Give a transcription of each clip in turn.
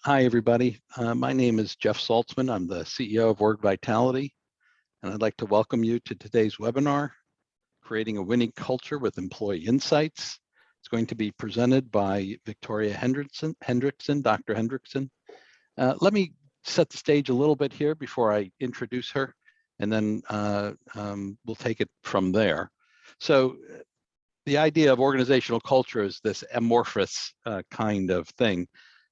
Hi, everybody. My name is Jeff Saltzman. I'm the CEO of Org Vitality, and I'd like to welcome you to today's webinar, Creating a Winning Culture with Employee Insights. It's going to be presented by Victoria Hendrickson, Dr. Hendrickson. Let me set the stage a little bit here before I introduce her, and then we'll take it from there. So the idea of organizational culture is this amorphous kind of thing.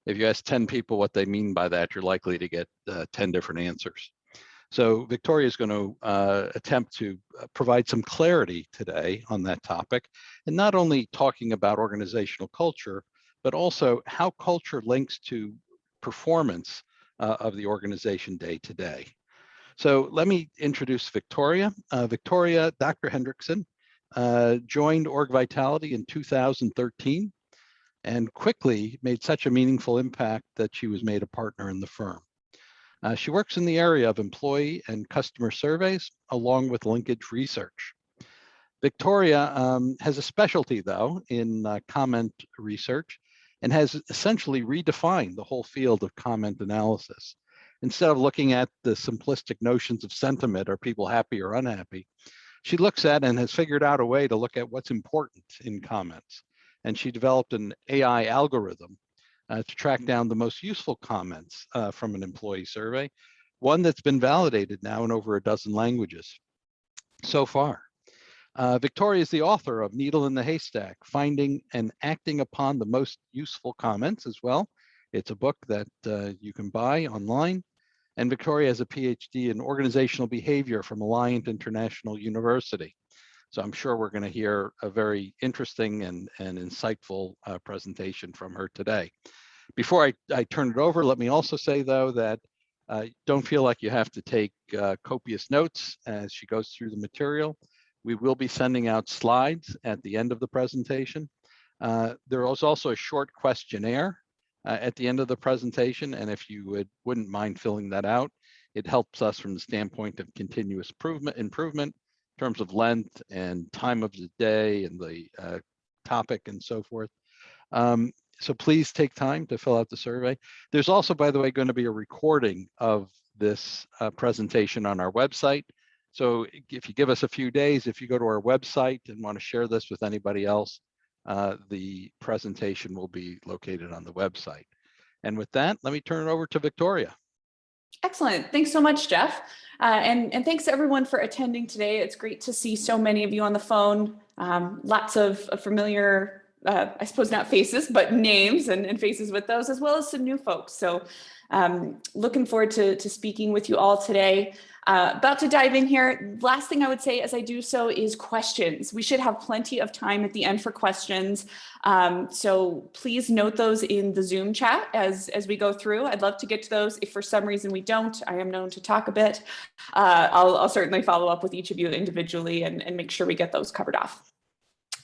If you ask 10 people what they mean by that, you're likely to get 10 different answers. So Victoria is going to attempt to provide some clarity today on that topic, and not only talking about organizational culture, but also how culture links to performance of the organization day to day. So let me introduce Victoria. Victoria, Dr. Hendrickson, joined Org Vitality in 2013 and quickly made such a meaningful impact that she was made a partner in the firm. She works in the area of employee and customer surveys, along with linkage research. Victoria has a specialty, though, in comment research and has essentially redefined the whole field of comment analysis. Instead of looking at the simplistic notions of sentiment, are people happy or unhappy, she looks at and has figured out a way to look at what's important in comments. And she developed an AI algorithm to track down the most useful comments from an employee survey, one that's been validated now in over a dozen languages so far. Victoria is the author of Needle in the Haystack, Finding and Acting Upon the Most Useful Comments as well. It's a book that you can buy online. And Victoria has a PhD in organizational behavior from Alliant International University. So I'm sure we're going to hear a very interesting and insightful presentation from her today. Before I turn it over, let me also say, though, that don't feel like you have to take copious notes as she goes through the material. We will be sending out slides at the end of the presentation. There is also a short questionnaire at the end of the presentation, and if you wouldn't mind filling that out, it helps us from the standpoint of continuous improvement in terms of length and time of the day and the topic and so forth. So please take time to fill out the survey. There's also, by the way, going to be a recording of this presentation on our website. So if you give us a few days, if you go to our website and want to share this with anybody else, the presentation will be located on the website. And with that, let me turn it over to Victoria. Excellent. Thanks so much, Jeff. And thanks everyone for attending today. It's great to see so many of you on the phone. Lots of familiar, I suppose not faces, but names and faces with those, as well as some new folks. So looking forward to speaking with you all today. About to dive in here. Last thing I would say as I do so is questions. We should have plenty of time at the end for questions. So please note those in the Zoom chat as we go through. I'd love to get to those. If for some reason we don't, I am known to talk a bit. I'll certainly follow up with each of you individually and make sure we get those covered off.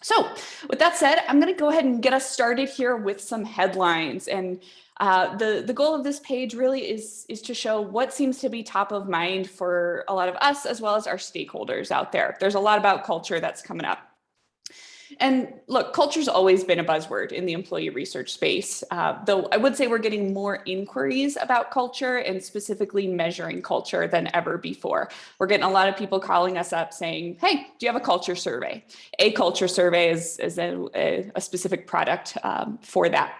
So with that said, I'm going to go ahead and get us started here with some headlines. And the goal of this page really is to show what seems to be top of mind for a lot of us, as well as our stakeholders out there. There's a lot about culture that's coming up. And look, culture's always been a buzzword in the employee research space, though I would say we're getting more inquiries about culture and specifically measuring culture than ever before. We're getting a lot of people calling us up saying, hey, do you have a culture survey? A culture survey is a specific product for that.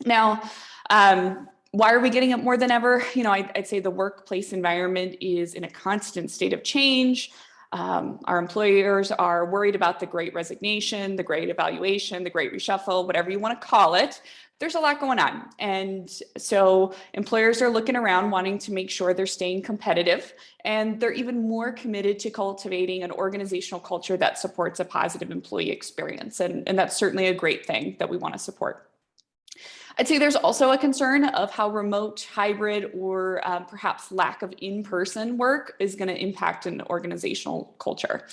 Now, why are we getting it more than ever? You know, I'd say the workplace environment is in a constant state of change. Our employers are worried about the great resignation, the great evaluation, the great reshuffle, whatever you want to call it. There's a lot going on. And so employers are looking around wanting to make sure they're staying competitive, and they're even more committed to cultivating an organizational culture that supports a positive employee experience. And that's certainly a great thing that we want to support. I'd say there's also a concern of how remote, hybrid, or perhaps lack of in-person work is going to impact an organizational culture.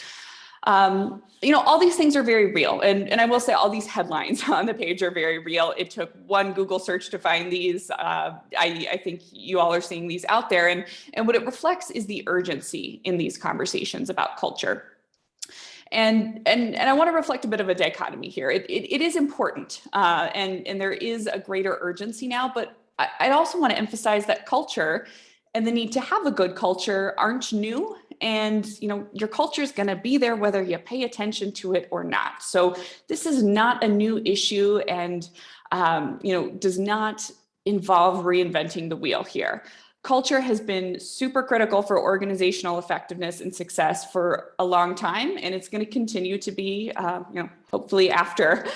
You know, all these things are very real. And I will say all these headlines on the page are very real. It took one Google search to find these. I think you all are seeing these out there. And what it reflects is the urgency in these conversations about culture. And I want to reflect a bit of a dichotomy here. It is important, and there is a greater urgency now, but I'd also want to emphasize that culture and the need to have a good culture aren't new. And, your culture is going to be there whether you pay attention to it or not. So this is not a new issue and, does not involve reinventing the wheel here. Culture has been super critical for organizational effectiveness and success for a long time, and it's going to continue to be, hopefully after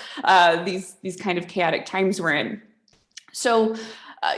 these kind of chaotic times we're in. So,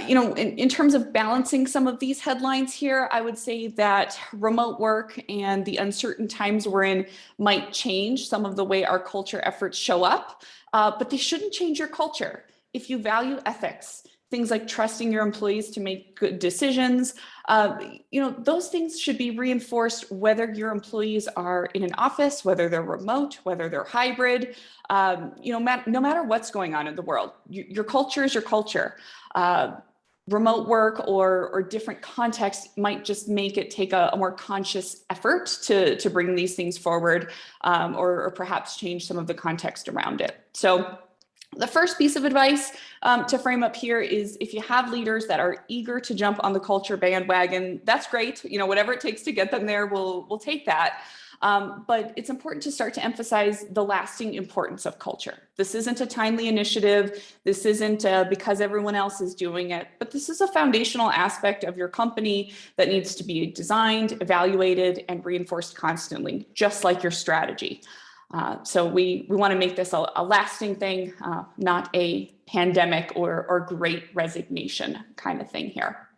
in terms of balancing some of these headlines here, I would say that remote work and the uncertain times we're in might change some of the way our culture efforts show up, but they shouldn't change your culture. If you value ethics, things like trusting your employees to make good decisions, those things should be reinforced whether your employees are in an office, whether they're remote, whether they're hybrid, no matter what's going on in the world. Your culture is your culture. Remote work or different contexts might just make it take a more conscious effort to bring these things forward, or perhaps change some of the context around it. So the first piece of advice to frame up here is if you have leaders that are eager to jump on the culture bandwagon, that's great. Whatever it takes to get them there, we'll take that. But it's important to start to emphasize the lasting importance of culture. This isn't a timely initiative. This isn't because everyone else is doing it, but this is a foundational aspect of your company that needs to be designed, evaluated, and reinforced constantly, just like your strategy. So we want to make this a lasting thing, not a pandemic or great resignation kind of thing here.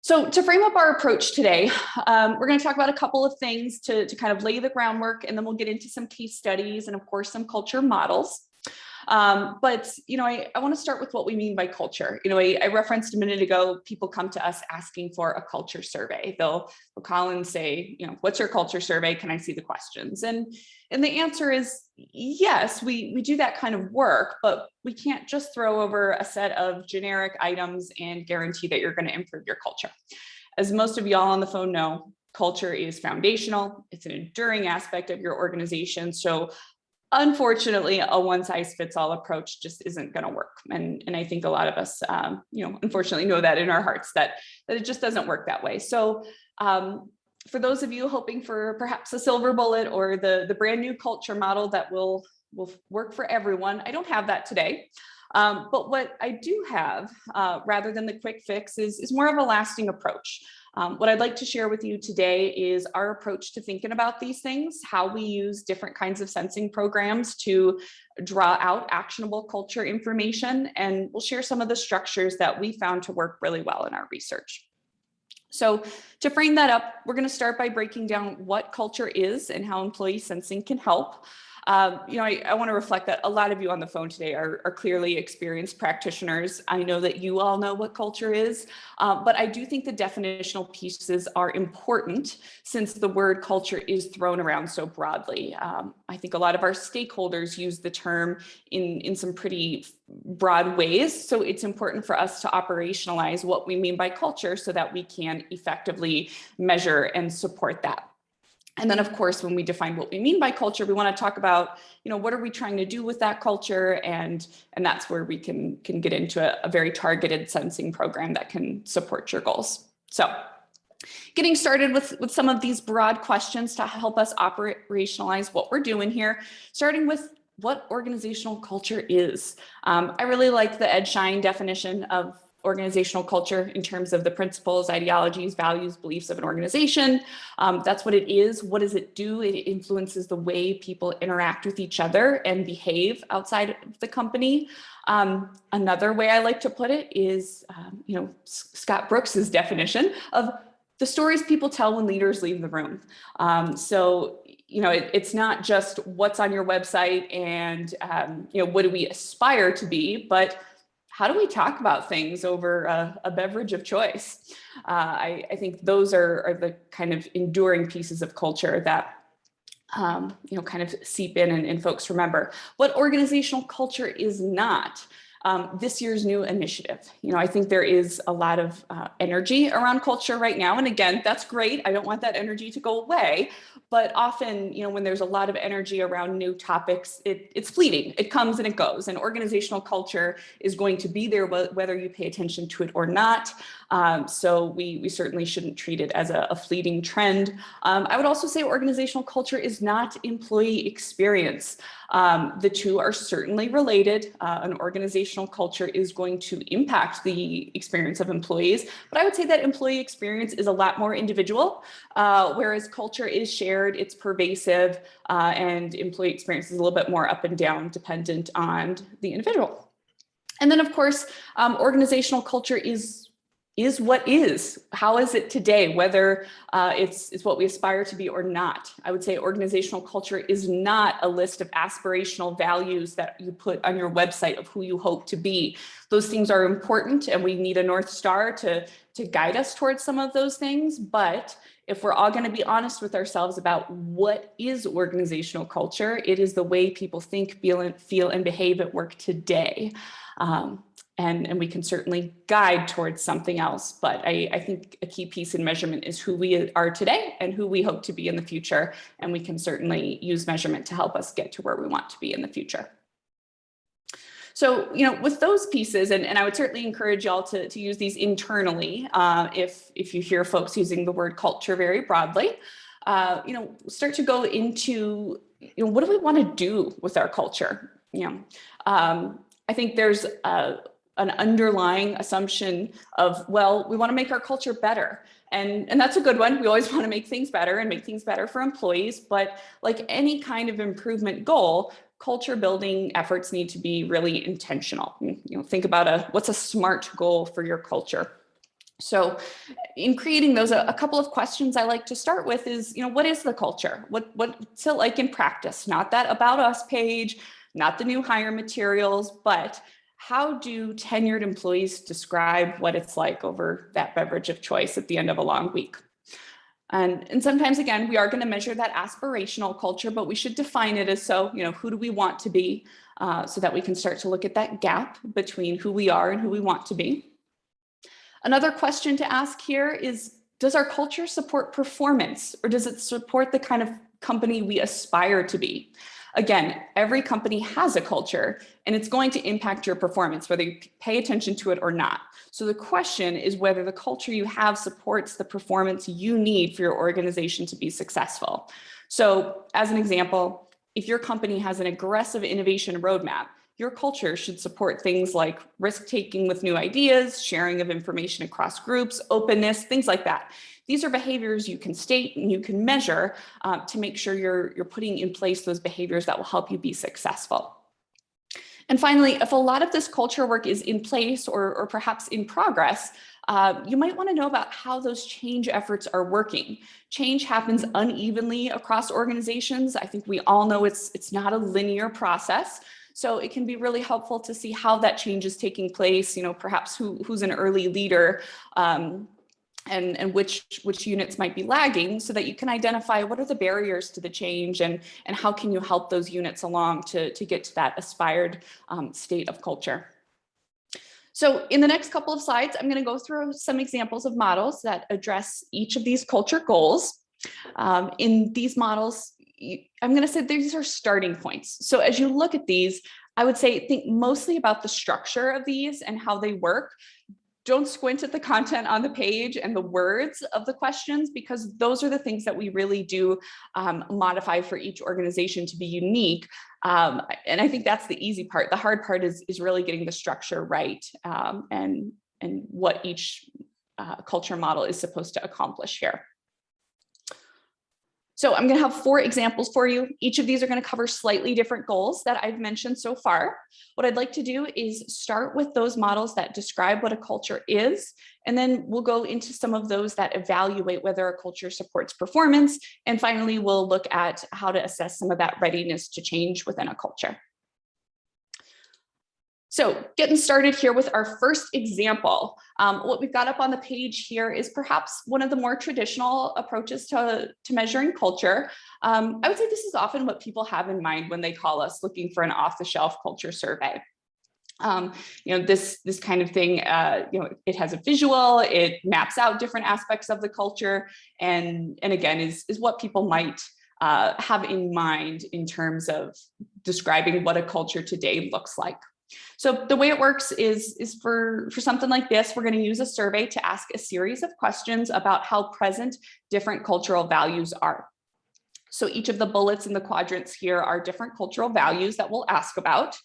So to frame up our approach today, we're going to talk about a couple of things to kind of lay the groundwork, and then we'll get into some case studies and of course some culture models. But I want to start with what we mean by culture. I referenced a minute ago, people come to us asking for a culture survey. They'll call and say, what's your culture survey? Can I see the questions? And the answer is yes, we do that kind of work, but we can't just throw over a set of generic items and guarantee that you're going to improve your culture. As most of y'all on the phone know, culture is foundational. It's an enduring aspect of your organization. So unfortunately, a one-size-fits-all approach just isn't going to work. And I think a lot of us, unfortunately know that in our hearts that it just doesn't work that way. So for those of you hoping for perhaps a silver bullet or the brand new culture model that will work for everyone, I don't have that today. But what I do have, rather than the quick fix, is more of a lasting approach. What I'd like to share with you today is our approach to thinking about these things, how we use different kinds of sensing programs to draw out actionable culture information, and we'll share some of the structures that we found to work really well in our research. So to frame that up, we're going to start by breaking down what culture is and how employee sensing can help. I want to reflect that a lot of you on the phone today are clearly experienced practitioners. I know that you all know what culture is, but I do think the definitional pieces are important since the word culture is thrown around so broadly. I think a lot of our stakeholders use the term in some pretty broad ways. So it's important for us to operationalize what we mean by culture so that we can effectively measure and support that. And then, of course, when we define what we mean by culture, we want to talk about, what are we trying to do with that culture? And that's where we can get into a very targeted sensing program that can support your goals. So getting started with some of these broad questions to help us operationalize what we're doing here, starting with what organizational culture is. I really like the Ed Schein definition of organizational culture in terms of the principles, ideologies, values, beliefs of an organization. That's what it is. What does it do? It influences the way people interact with each other and behave outside of the company. Another way I like to put it is, Scott Brooks's definition of the stories people tell when leaders leave the room. It's not just what's on your website and, what do we aspire to be, but how do we talk about things over a beverage of choice? I think those are the kind of enduring pieces of culture that, kind of seep in and folks remember. What organizational culture is not. this year's new initiative. I think there is a lot of energy around culture right now. And again, that's great. I don't want that energy to go away. But often, when there's a lot of energy around new topics, it's fleeting. It comes and it goes. And organizational culture is going to be there whether you pay attention to it or not. So we certainly shouldn't treat it as a fleeting trend. I would also say organizational culture is not employee experience. The two are certainly related. An organizational culture is going to impact the experience of employees, but I would say that employee experience is a lot more individual, whereas culture is shared, it's pervasive, and employee experience is a little bit more up and down dependent on the individual. And then of course, organizational culture is what is. How is it today, whether it's what we aspire to be or not? I would say organizational culture is not a list of aspirational values that you put on your website of who you hope to be. Those things are important, and we need a North Star to guide us towards some of those things. But if we're all going to be honest with ourselves about what is organizational culture, it is the way people think, feel, and behave at work today. And we can certainly guide towards something else. But I think a key piece in measurement is who we are today and who we hope to be in the future. And we can certainly use measurement to help us get to where we want to be in the future. So, with those pieces, and I would certainly encourage y'all to use these internally if you hear folks using the word culture very broadly, start to go into, what do we want to do with our culture? I think there's an underlying assumption of, well, we want to make our culture better. And that's a good one. We always want to make things better and make things better for employees. But like any kind of improvement goal, culture building efforts need to be really intentional. Think about what's a SMART goal for your culture. So in creating those, a couple of questions I like to start with is, what is the culture? What's it like in practice? Not that about us page, not the new hire materials, but how do tenured employees describe what it's like over that beverage of choice at the end of a long week? And sometimes, again, we are going to measure that aspirational culture, but we should define it as who do we want to be, so that we can start to look at that gap between who we are and who we want to be. Another question to ask here is, does our culture support performance, or does it support the kind of company we aspire to be? Again, every company has a culture, and it's going to impact your performance, whether you pay attention to it or not. So the question is whether the culture you have supports the performance you need for your organization to be successful. So as an example, if your company has an aggressive innovation roadmap, your culture should support things like risk-taking with new ideas, sharing of information across groups, openness, things like that. These are behaviors you can state and you can measure to make sure you're putting in place those behaviors that will help you be successful. And finally, if a lot of this culture work is in place or perhaps in progress, you might want to know about how those change efforts are working. Change happens unevenly across organizations. I think we all know it's not a linear process. So it can be really helpful to see how that change is taking place, perhaps who's an early leader, and which units might be lagging, so that you can identify what are the barriers to the change and how can you help those units along to get to that aspired state of culture. So in the next couple of slides, I'm going to go through some examples of models that address each of these culture goals. In these models, I'm going to say these are starting points. So as you look at these, I would say think mostly about the structure of these and how they work. Don't squint at the content on the page and the words of the questions, because those are the things that we really do modify for each organization to be unique. And I think that's the easy part. The hard part is really getting the structure right, and what each culture model is supposed to accomplish here. So I'm going to have 4 examples for you. Each of these are going to cover slightly different goals that I've mentioned so far. What I'd like to do is start with those models that describe what a culture is, and then we'll go into some of those that evaluate whether a culture supports performance. And finally, we'll look at how to assess some of that readiness to change within a culture. So getting started here with our first example, what we've got up on the page here is perhaps one of the more traditional approaches to measuring culture. I would say this is often what people have in mind when they call us looking for an off-the-shelf culture survey. This kind of thing, it has a visual, it maps out different aspects of the culture, and again is what people might have in mind in terms of describing what a culture today looks like. So the way it works is for something like this, we're going to use a survey to ask a series of questions about how present different cultural values are. So each of the bullets in the quadrants here are different cultural values that we'll ask about.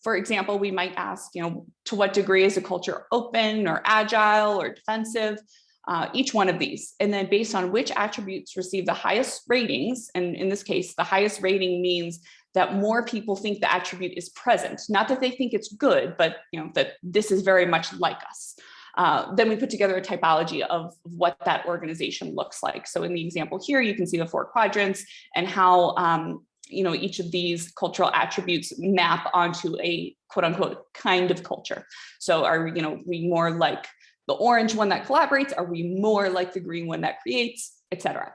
For example, we might ask, to what degree is a culture open or agile or defensive? Each one of these. And then based on which attributes receive the highest ratings, and in this case, the highest rating means that more people think the attribute is present, not that they think it's good, but that this is very much like us. Then we put together a typology of what that organization looks like. So in the example here, you can see the 4 quadrants and how each of these cultural attributes map onto a quote unquote kind of culture. So are we more like the orange one that collaborates? Are we more like the green one that creates, etc.?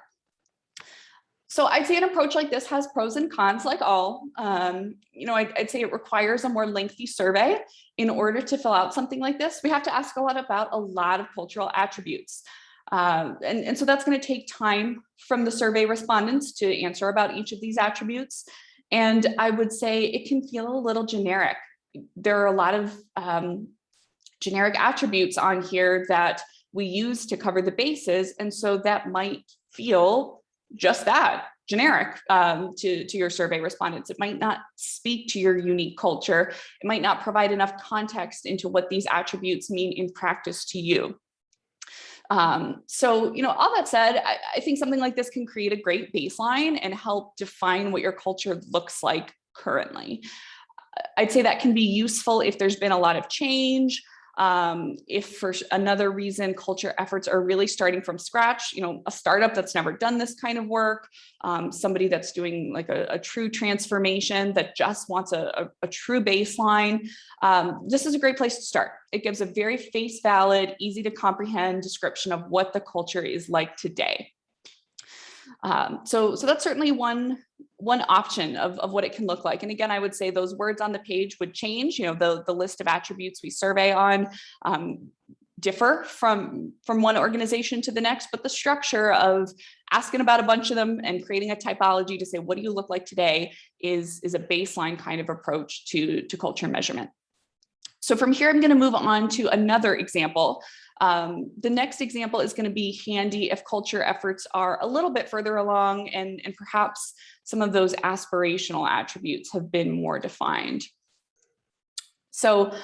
So I'd say an approach like this has pros and cons like all. I'd say it requires a more lengthy survey. In order to fill out something like this, we have to ask a lot about a lot of cultural attributes. And so that's going to take time from the survey respondents to answer about each of these attributes. And I would say it can feel a little generic. There are a lot of generic attributes on here that we use to cover the bases. And so that might feel just that, generic to your survey respondents. It might not speak to your unique culture. It might not provide enough context into what these attributes mean in practice to you. So all that said, I think something like this can create a great baseline and help define what your culture looks like currently. I'd say that can be useful if there's been a lot of change. If for another reason culture efforts are really starting from scratch, a startup that's never done this kind of work, somebody that's doing like a true transformation that just wants a true baseline, this is a great place to start. It gives a very face valid, easy to comprehend description of what the culture is like today. So that's certainly one option of what it can look like. And again, I would say those words on the page would change. The list of attributes we survey on differ from one organization to the next, but the structure of asking about a bunch of them and creating a typology to say, what do you look like today is a baseline kind of approach to culture measurement. So from here, I'm going to move on to another example. The next example is going to be handy if culture efforts are a little bit further along and perhaps some of those aspirational attributes have been more defined. So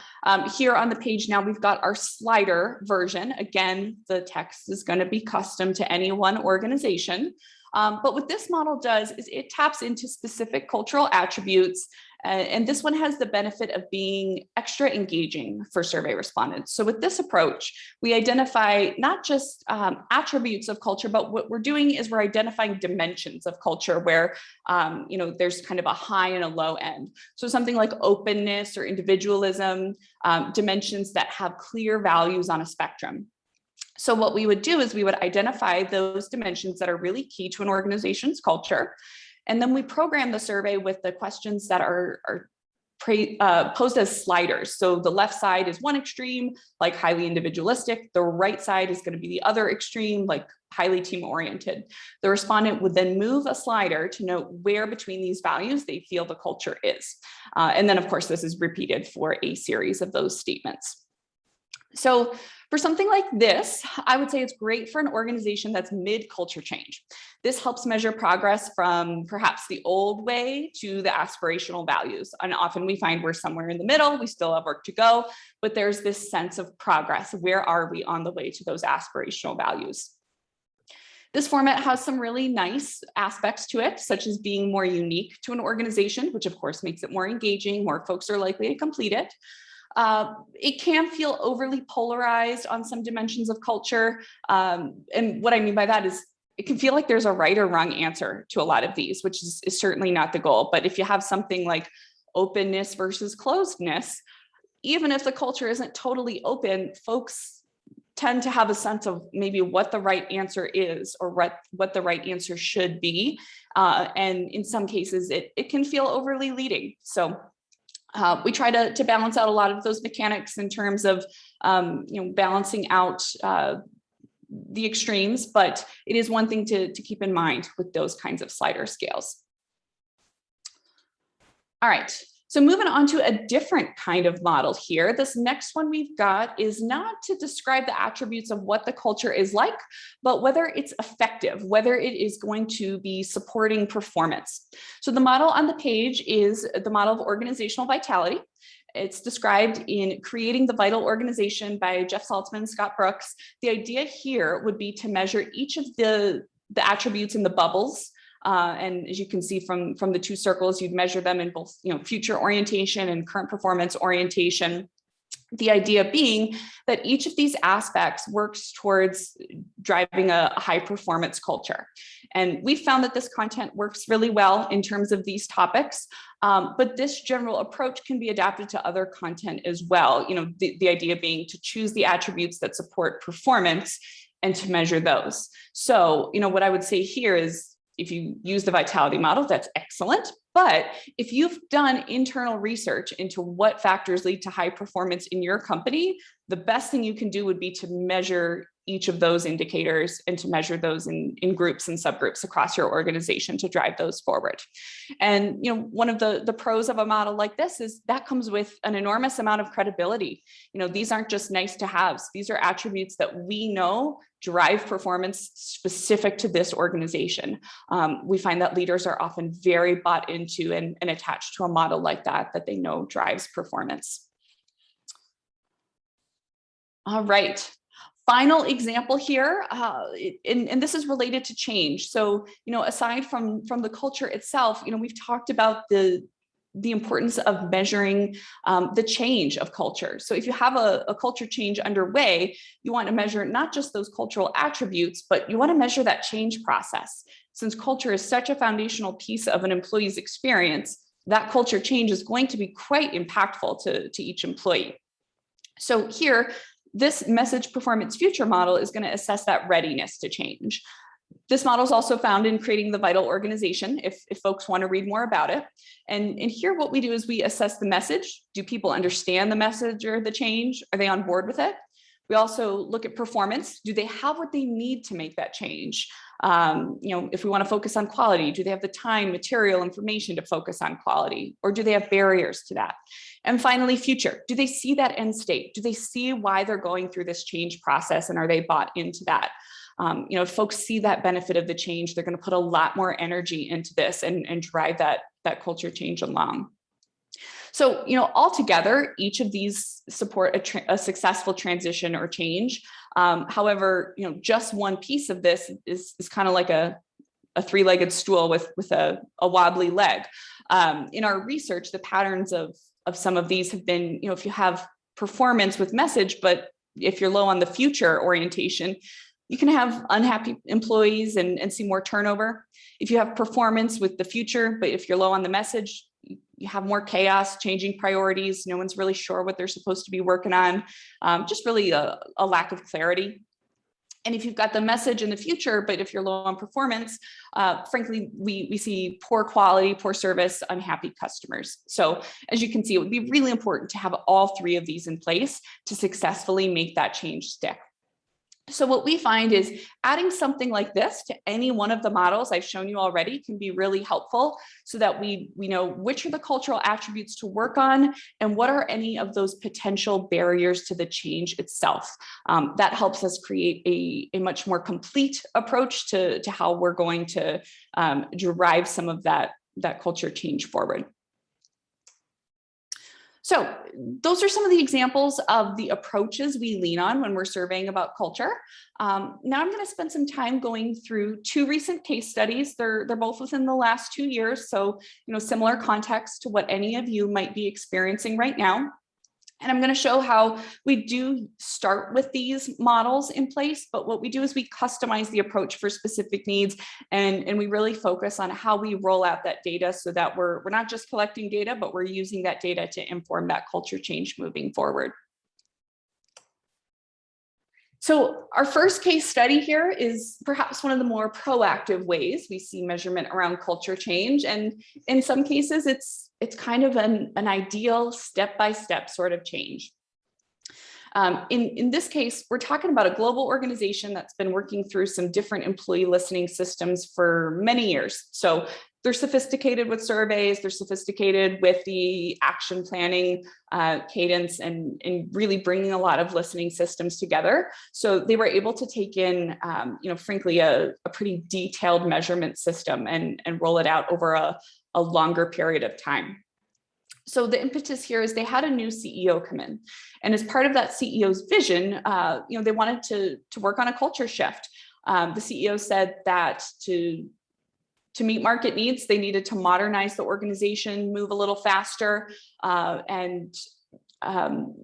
here on the page now, we've got our slider version. Again, the text is going to be custom to any one organization. But what this model does is it taps into specific cultural attributes. And this one has the benefit of being extra engaging for survey respondents. So with this approach, we identify not just attributes of culture, but what we're doing is we're identifying dimensions of culture where there's kind of a high and a low end. So something like openness or individualism, dimensions that have clear values on a spectrum. So what we would do is we would identify those dimensions that are really key to an organization's culture. And then we program the survey with the questions that are posed as sliders. So the left side is one extreme, like highly individualistic. The right side is going to be the other extreme, like highly team-oriented. The respondent would then move a slider to note where between these values they feel the culture is. And then, of course, this is repeated for a series of those statements. So for something like this, I would say it's great for an organization that's mid-culture change. This helps measure progress from perhaps the old way to the aspirational values. And often we find we're somewhere in the middle, we still have work to go, but there's this sense of progress. Where are we on the way to those aspirational values? This format has some really nice aspects to it, such as being more unique to an organization, which of course makes it more engaging, more folks are likely to complete it. It can feel overly polarized on some dimensions of culture. And what I mean by that is it can feel like there's a right or wrong answer to a lot of these, which is certainly not the goal. But if you have something like openness versus closedness, even if the culture isn't totally open, folks tend to have a sense of maybe what the right answer is or what the right answer should be. And in some cases, it can feel overly leading. So We try to balance out a lot of those mechanics in terms of balancing out the extremes, but it is one thing to keep in mind with those kinds of slider scales. All right, so moving on to a different kind of model here. This next one we've got is not to describe the attributes of what the culture is like, but whether it's effective, whether it is going to be supporting performance. So the model on the page is the model of organizational vitality. It's described in Creating the Vital Organization by Jeff Saltzman and Scott Brooks. The idea here would be to measure each of the attributes in the bubbles. And as you can see from the two circles, you'd measure them in both future orientation and current performance orientation. The idea being that each of these aspects works towards driving a high performance culture. And we found that this content works really well in terms of these topics, but this general approach can be adapted to other content as well. The idea being to choose the attributes that support performance and to measure those. So, what I would say here is, if you use the vitality model, that's excellent. But if you've done internal research into what factors lead to high performance in your company, the best thing you can do would be to measure each of those indicators and to measure those in groups and subgroups across your organization to drive those forward. And one of the pros of a model like this is that comes with an enormous amount of credibility. These aren't just nice to haves. These are attributes that we know drive performance specific to this organization. We find that leaders are often very bought into and attached to a model like that they know drives performance. All right. Final example here, and this is related to change. So, aside from the culture itself, we've talked about the importance of measuring the change of culture. So if you have a culture change underway, you want to measure not just those cultural attributes, but you want to measure that change process. Since culture is such a foundational piece of an employee's experience, that culture change is going to be quite impactful to each employee. So here, this message performance future model is going to assess that readiness to change. This model is also found in Creating the Vital Organization, if folks want to read more about it. And here what we do is we assess the message. Do people understand the message or the change? Are they on board with it? We also look at performance. Do they have what they need to make that change? If we want to focus on quality, do they have the time, material, information to focus on quality? Or do they have barriers to that? And finally, future. Do they see that end state? Do they see why they're going through this change process, and are they bought into that? If folks see that benefit of the change, they're going to put a lot more energy into this and drive that culture change along. So, altogether, each of these support a successful transition or change. However, just one piece of this is kind of like a three-legged stool with a wobbly leg. In our research, the patterns of some of these have been, if you have performance with message, but if you're low on the future orientation, you can have unhappy employees and see more turnover. If you have performance with the future, but if you're low on the message, you have more chaos, changing priorities. No one's really sure what they're supposed to be working on. Just really a lack of clarity. And if you've got the message in the future, but if you're low on performance, frankly, we see poor quality, poor service, unhappy customers. So as you can see, it would be really important to have all three of these in place to successfully make that change stick. So what we find is adding something like this to any one of the models I've shown you already can be really helpful so that we know which are the cultural attributes to work on and what are any of those potential barriers to the change itself. That helps us create a much more complete approach to how we're going to derive some of that culture change forward. So those are some of the examples of the approaches we lean on when we're surveying about culture. Now I'm going to spend some time going through two recent case studies. They're both within the last 2 years, so similar context to what any of you might be experiencing right now. And I'm going to show how we do start with these models in place, but what we do is we customize the approach for specific needs, and we really focus on how we roll out that data so that we're not just collecting data, but we're using that data to inform that culture change moving forward. So our first case study here is perhaps one of the more proactive ways we see measurement around culture change. And in some cases, it's kind of an ideal step-by-step sort of change. In this case, we're talking about a global organization that's been working through some different employee listening systems for many years. So they're sophisticated with surveys, they're sophisticated with the action planning cadence and really bringing a lot of listening systems together. So they were able to take in, frankly, a pretty detailed measurement system and roll it out over a longer period of time. So the impetus here is they had a new CEO come in, and as part of that CEO's vision, they wanted to work on a culture shift. The CEO said that to meet market needs, they needed to modernize the organization, move a little faster,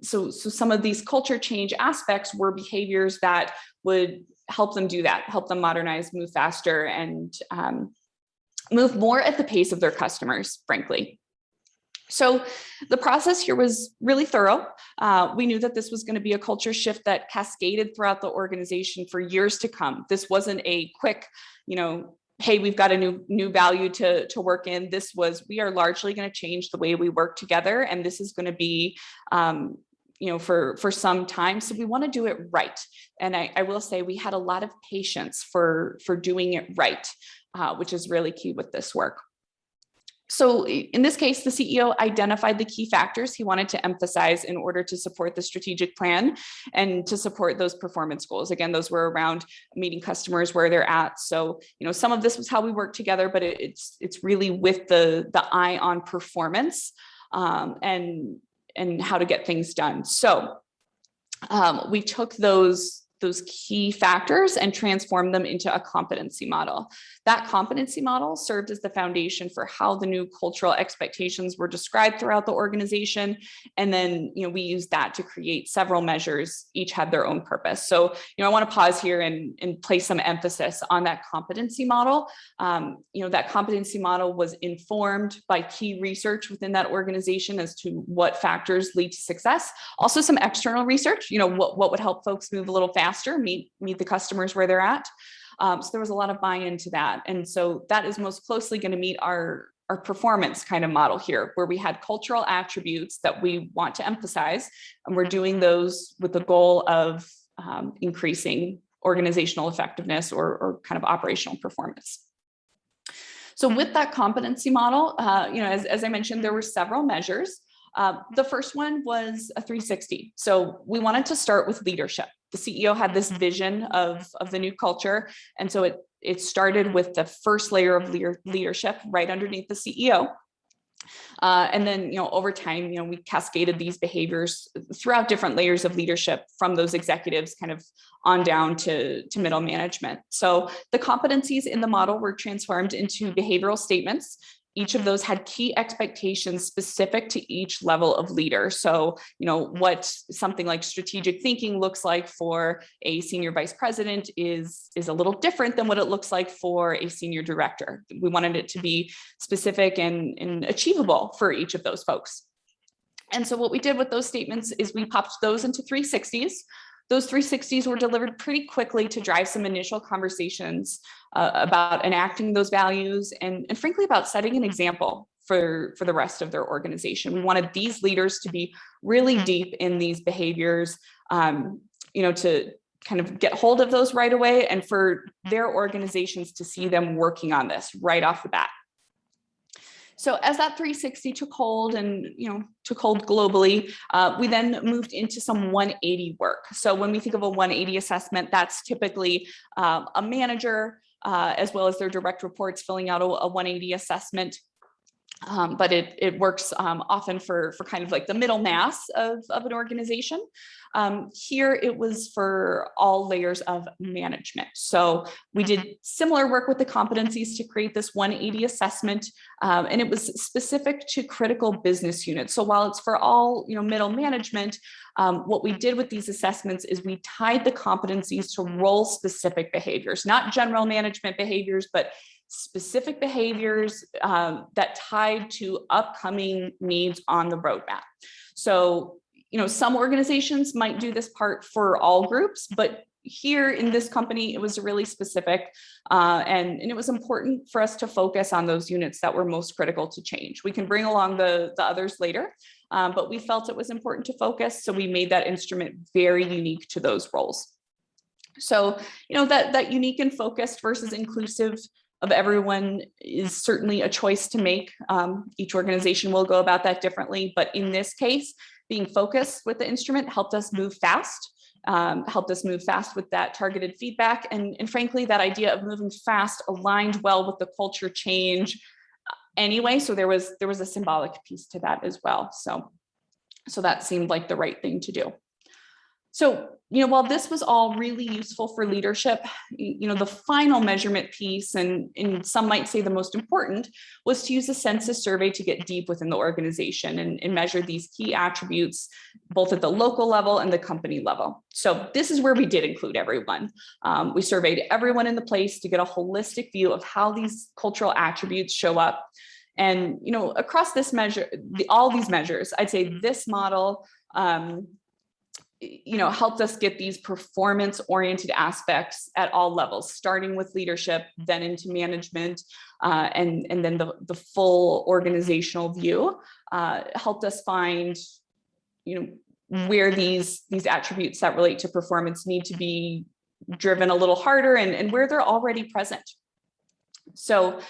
so some of these culture change aspects were behaviors that would help them do that, help them modernize, move faster, and move more at the pace of their customers, frankly. So the process here was really thorough. We knew that this was going to be a culture shift that cascaded throughout the organization for years to come. This wasn't a quick, hey, we've got a new value to work in. This was, we are largely going to change the way we work together. And this is going to be, for some time. So we want to do it right. And I will say we had a lot of patience for doing it right, which is really key with this work. So in this case, the CEO identified the key factors he wanted to emphasize in order to support the strategic plan and to support those performance goals. Again, those were around meeting customers where they're at. So, some of this was how we work together, but it's really with the eye on performance and how to get things done. So we took those key factors and transformed them into a competency model. That competency model served as the foundation for how the new cultural expectations were described throughout the organization. And then, we used that to create several measures, each had their own purpose. So, I want to pause here and place some emphasis on that competency model. That competency model was informed by key research within that organization as to what factors lead to success. Also some external research, what would help folks move a little faster, meet the customers where they're at. So there was a lot of buy-in to that. And so that is most closely going to meet our performance kind of model here, where we had cultural attributes that we want to emphasize, and we're doing those with the goal of increasing organizational effectiveness or kind of operational performance. So with that competency model, as I mentioned, there were several measures. The first one was a 360. So we wanted to start with leadership. The CEO had this vision of the new culture. And so it started with the first layer of leadership right underneath the CEO. And then, over time, we cascaded these behaviors throughout different layers of leadership from those executives kind of on down to middle management. So the competencies in the model were transformed into behavioral statements. Each of those had key expectations specific to each level of leader. So, what something like strategic thinking looks like for a senior vice president is a little different than what it looks like for a senior director. We wanted it to be specific and achievable for each of those folks. And so what we did with those statements is we popped those into 360s. Those 360s were delivered pretty quickly to drive some initial conversations about enacting those values and frankly about setting an example for the rest of their organization. We wanted these leaders to be really deep in these behaviors, to kind of get hold of those right away, and for their organizations to see them working on this right off the bat. So as that 360 took hold and took hold globally, we then moved into some 180 work. So when we think of a 180 assessment, that's typically a manager as well as their direct reports filling out a 180 assessment. But it works often for kind of like the middle mass of an organization. Here it was for all layers of management. So we did similar work with the competencies to create this 180 assessment, and it was specific to critical business units. So while it's for all middle management, what we did with these assessments is we tied the competencies to role specific behaviors, not general management behaviors, but specific behaviors that tied to upcoming needs on the roadmap. So some organizations might do this part for all groups, but here in this company, it was really specific, and it was important for us to focus on those units that were most critical to change. We can bring along the others later, but we felt it was important to focus, so we made that instrument very unique to those roles. So, that unique and focused versus inclusive of everyone is certainly a choice to make. Each organization will go about that differently, but in this case, being focused with the instrument helped us move fast. With that targeted feedback. And frankly, that idea of moving fast aligned well with the culture change anyway. So there was a symbolic piece to that as well. So that seemed like the right thing to do. So, while this was all really useful for leadership, the final measurement piece, and some might say the most important, was to use a census survey to get deep within the organization and measure these key attributes, both at the local level and the company level. So this is where we did include everyone. We surveyed everyone in the place to get a holistic view of how these cultural attributes show up. And, across this measure, all these measures, I'd say this model, helped us get these performance-oriented aspects at all levels, starting with leadership, then into management, and then the full organizational view, helped us find, where these attributes that relate to performance need to be driven a little harder and where they're already present. So,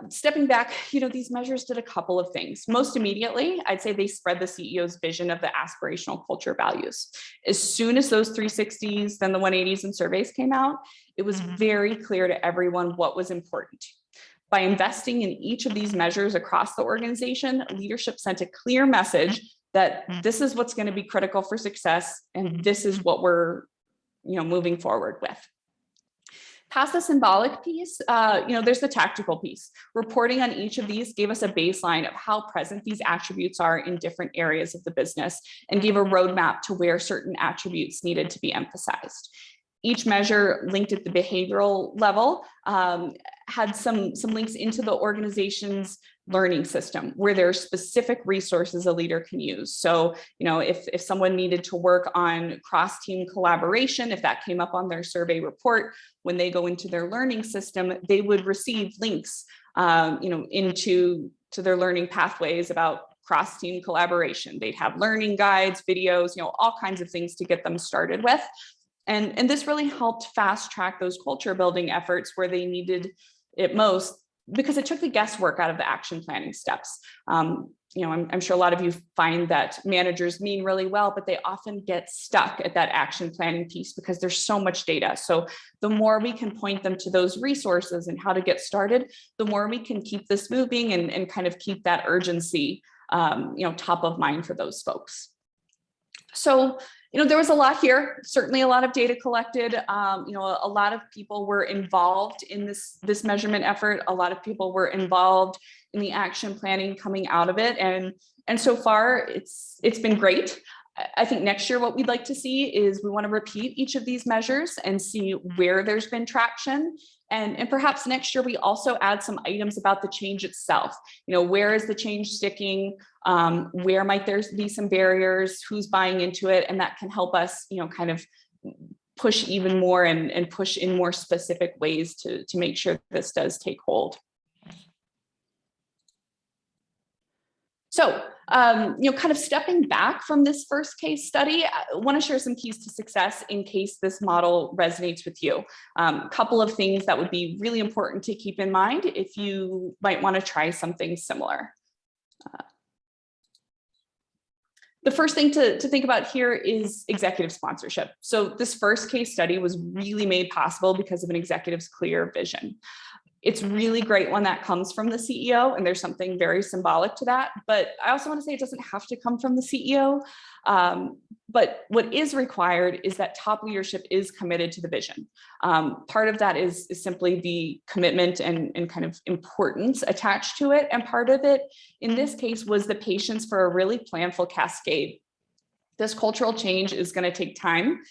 stepping back, these measures did a couple of things. Most immediately, I'd say they spread the CEO's vision of the aspirational culture values. As soon as those 360s, then the 180s and surveys came out, it was very clear to everyone what was important. By investing in each of these measures across the organization, leadership sent a clear message that this is what's going to be critical for success, and this is what we're, moving forward with. Past the symbolic piece, there's the tactical piece. Reporting on each of these gave us a baseline of how present these attributes are in different areas of the business and gave a roadmap to where certain attributes needed to be emphasized. Each measure linked at the behavioral level had some links into the organization's learning system where there are specific resources a leader can use. So, if someone needed to work on cross-team collaboration, if that came up on their survey report, when they go into their learning system, they would receive links, into their learning pathways about cross-team collaboration. They'd have learning guides, videos, all kinds of things to get them started with. And this really helped fast track those culture building efforts where they needed it most, because it took the guesswork out of the action planning steps. I'm sure a lot of you find that managers mean really well, but they often get stuck at that action planning piece because there's so much data. So the more we can point them to those resources and how to get started, the more we can keep this moving and kind of keep that urgency, top of mind for those folks. So, there was a lot here, certainly a lot of data collected. A lot of people were involved in this measurement effort. A lot of people were involved in the action planning coming out of it. And so far it's been great. I think next year what we'd like to see is we want to repeat each of these measures and see where there's been traction. And perhaps next year we also add some items about the change itself. Where is the change sticking? Where might there be some barriers? Who's buying into it? And that can help us, kind of push even more and push in more specific ways to make sure this does take hold. So, kind of stepping back from this first case study, I want to share some keys to success in case this model resonates with you. A couple of things that would be really important to keep in mind if you might want to try something similar. The first thing to think about here is executive sponsorship. So this first case study was really made possible because of an executive's clear vision. It's really great when that comes from the CEO, and there's something very symbolic to that. But I also want to say it doesn't have to come from the CEO. But what is required is that top leadership is committed to the vision. Part of that is simply the commitment and kind of importance attached to it. And part of it, in this case, was the patience for a really planful cascade. This cultural change is going to take time.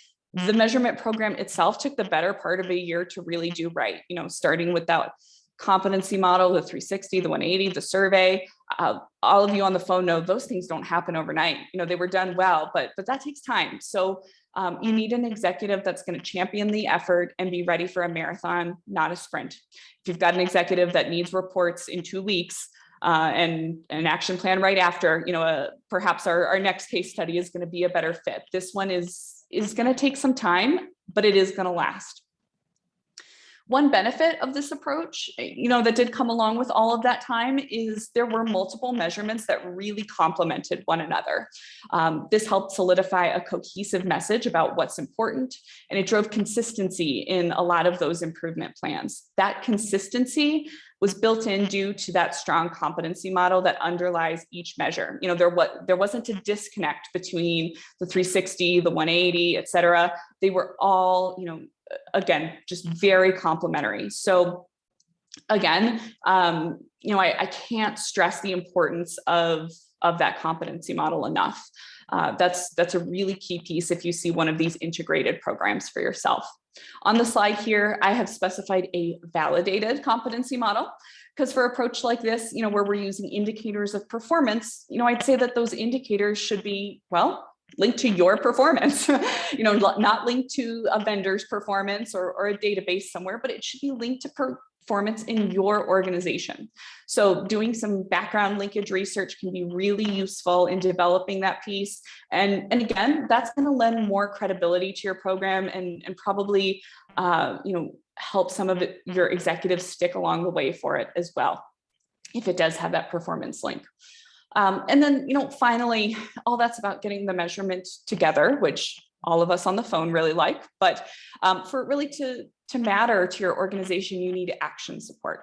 The measurement program itself took the better part of a year to really do right, starting with that competency model, the 360, the 180, the survey, all of you on the phone know those things don't happen overnight. They were done well, but that takes time. So you need an executive that's going to champion the effort and be ready for a marathon, not a sprint. If you've got an executive that needs reports in 2 weeks and an action plan right after, perhaps our next case study is going to be a better fit. This one is going to take some time, but it is going to last. One benefit of this approach, that did come along with all of that time is there were multiple measurements that really complemented one another. This helped solidify a cohesive message about what's important, and it drove consistency in a lot of those improvement plans. That consistency was built in due to that strong competency model that underlies each measure. There wasn't a disconnect between the 360, the 180, et cetera. They were all, again, just very complementary. So again, I can't stress the importance of that competency model enough. That's a really key piece if you see one of these integrated programs for yourself. On the slide here, I have specified a validated competency model, because for an approach like this, where we're using indicators of performance, I'd say that those indicators should be, linked to your performance, not linked to a vendor's performance or a database somewhere, but it should be linked to performance in your organization. So doing some background linkage research can be really useful in developing that piece. And again, that's going to lend more credibility to your program and probably, help some of your executives stick along the way for it as well, if it does have that performance link. And then, finally, all that's about getting the measurement together, which all of us on the phone really like, but for it really to matter to your organization, you need action support.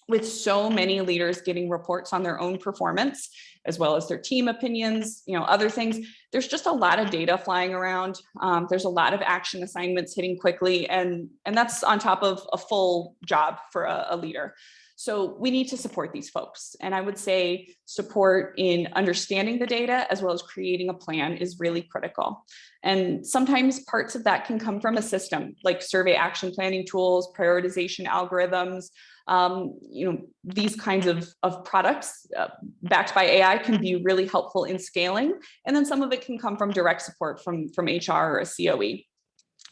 With so many leaders getting reports on their own performance, as well as their team opinions, other things, there's just a lot of data flying around. There's a lot of action assignments hitting quickly, and that's on top of a full job for a leader. So we need to support these folks. And I would say support in understanding the data as well as creating a plan is really critical. And sometimes parts of that can come from a system like survey action planning tools, prioritization algorithms. These kinds of products backed by AI can be really helpful in scaling. And then some of it can come from direct support from HR or a COE.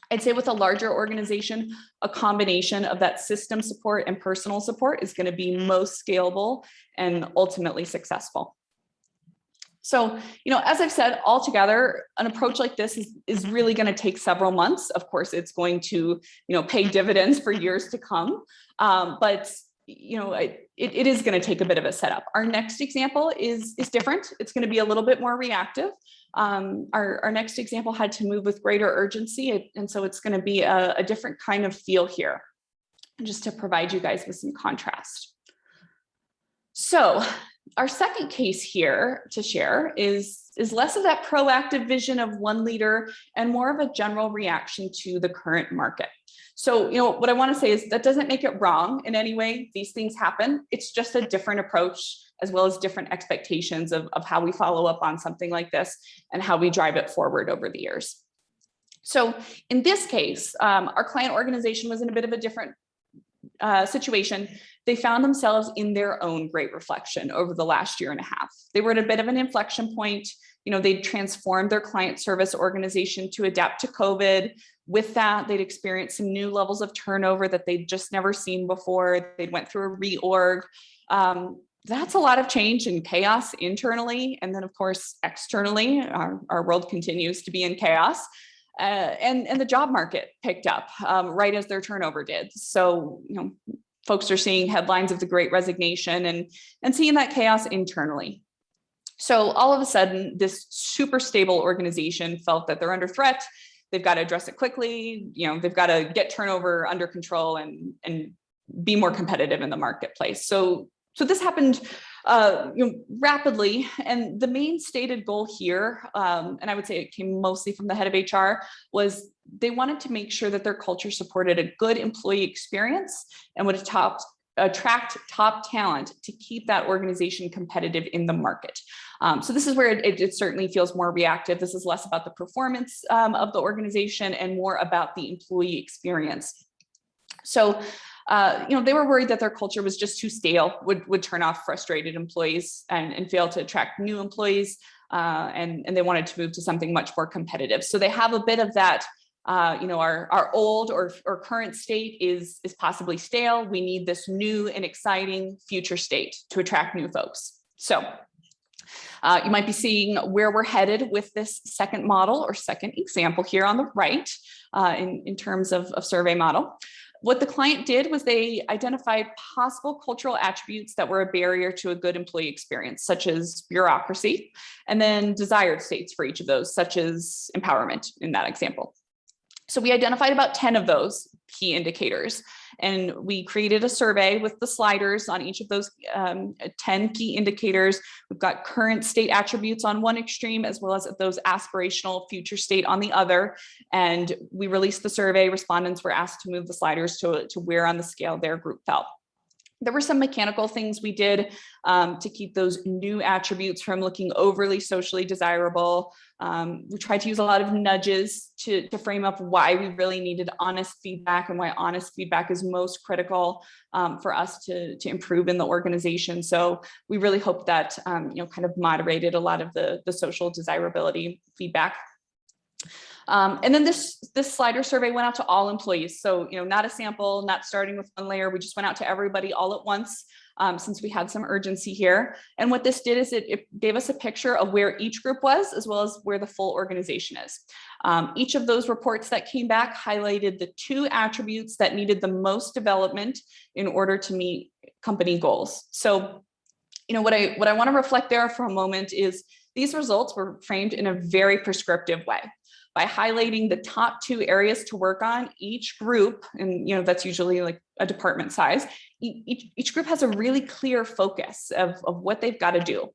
I'd say with a larger organization, a combination of that system support and personal support is going to be most scalable and ultimately successful. So, as I've said, altogether, an approach like this is really going to take several months. Of course, it's going to, pay dividends for years to come. But it is going to take a bit of a setup. Our next example is different. It's going to be a little bit more reactive. Our next example had to move with greater urgency, and so it's going to be a different kind of feel here, just to provide you guys with some contrast. So our second case here to share is less of that proactive vision of one leader and more of a general reaction to the current market. So, what I want to say is that doesn't make it wrong in any way. These things happen. It's just a different approach, as well as different expectations of how we follow up on something like this and how we drive it forward over the years. So in this case, our client organization was in a bit of a different situation. They found themselves in their own great reflection over the last year and a half. They were at a bit of an inflection point. They'd transformed their client service organization to adapt to COVID. With that, they'd experienced some new levels of turnover that they'd just never seen before. They'd went through a reorg. That's a lot of change and chaos internally. And then, of course, externally, our world continues to be in chaos. And the job market picked up right as their turnover did. So, folks are seeing headlines of the Great Resignation and seeing that chaos internally. So all of a sudden, this super stable organization felt that they're under threat. They've got to address it quickly. They've got to get turnover under control and be more competitive in the marketplace. So this happened rapidly. And the main stated goal here, and I would say it came mostly from the head of HR, was they wanted to make sure that their culture supported a good employee experience and would attract top talent to keep that organization competitive in the market. So this is where it certainly feels more reactive. This is less about the performance of the organization and more about the employee experience. So They were worried that their culture was just too stale, would turn off frustrated employees and fail to attract new employees. And they wanted to move to something much more competitive. So they have a bit of that, our old or current state is possibly stale. We need this new and exciting future state to attract new folks. So you might be seeing where we're headed with this second model or second example here on the right in terms of survey model. What the client did was they identified possible cultural attributes that were a barrier to a good employee experience, such as bureaucracy, and then desired states for each of those, such as empowerment in that example. So we identified about 10 of those key indicators, and we created a survey with the sliders on each of those 10 key indicators. We've got current state attributes on one extreme, as well as those aspirational future state on the other. And we released the survey. Respondents were asked to move the sliders to where on the scale their group felt. There were some mechanical things we did to keep those new attributes from looking overly socially desirable. We tried to use a lot of nudges to frame up why we really needed honest feedback and why honest feedback is most critical for us to improve in the organization. So we really hope that kind of moderated a lot of the social desirability feedback. And then this slider survey went out to all employees. So, not a sample, not starting with one layer. We just went out to everybody all at once since we had some urgency here. And what this did is it gave us a picture of where each group was, as well as where the full organization is. Each of those reports that came back highlighted the 2 attributes that needed the most development in order to meet company goals. So, what I want to reflect there for a moment is these results were framed in a very prescriptive way. By highlighting the top 2 areas to work on, each group, and that's usually like a department size, each group has a really clear focus of what they've got to do.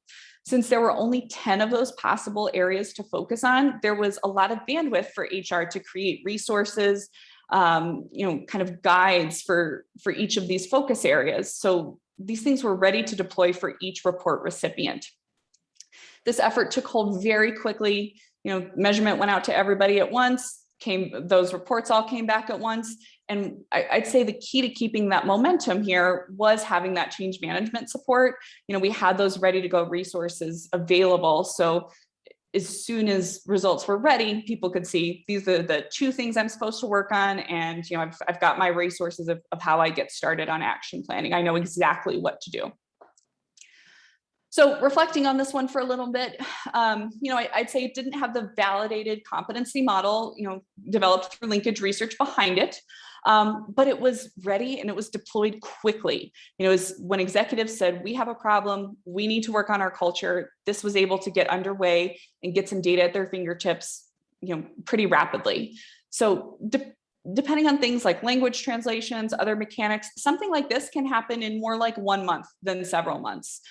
Since there were only 10 of those possible areas to focus on, there was a lot of bandwidth for HR to create resources, kind of guides for each of these focus areas. So these things were ready to deploy for each report recipient. This effort took hold very quickly. Measurement went out to everybody at once, those reports all came back at once. And I'd say the key to keeping that momentum here was having that change management support. We had those ready to go resources available. So as soon as results were ready, people could see these are the 2 things I'm supposed to work on. And, I've got my resources of how I get started on action planning. I know exactly what to do. So reflecting on this one for a little bit, I'd say it didn't have the validated competency model, developed through linkage research behind it, but it was ready and it was deployed quickly. When executives said, we have a problem, we need to work on our culture, this was able to get underway and get some data at their fingertips, pretty rapidly. So depending on things like language translations, other mechanics, something like this can happen in more like 1 month than several months,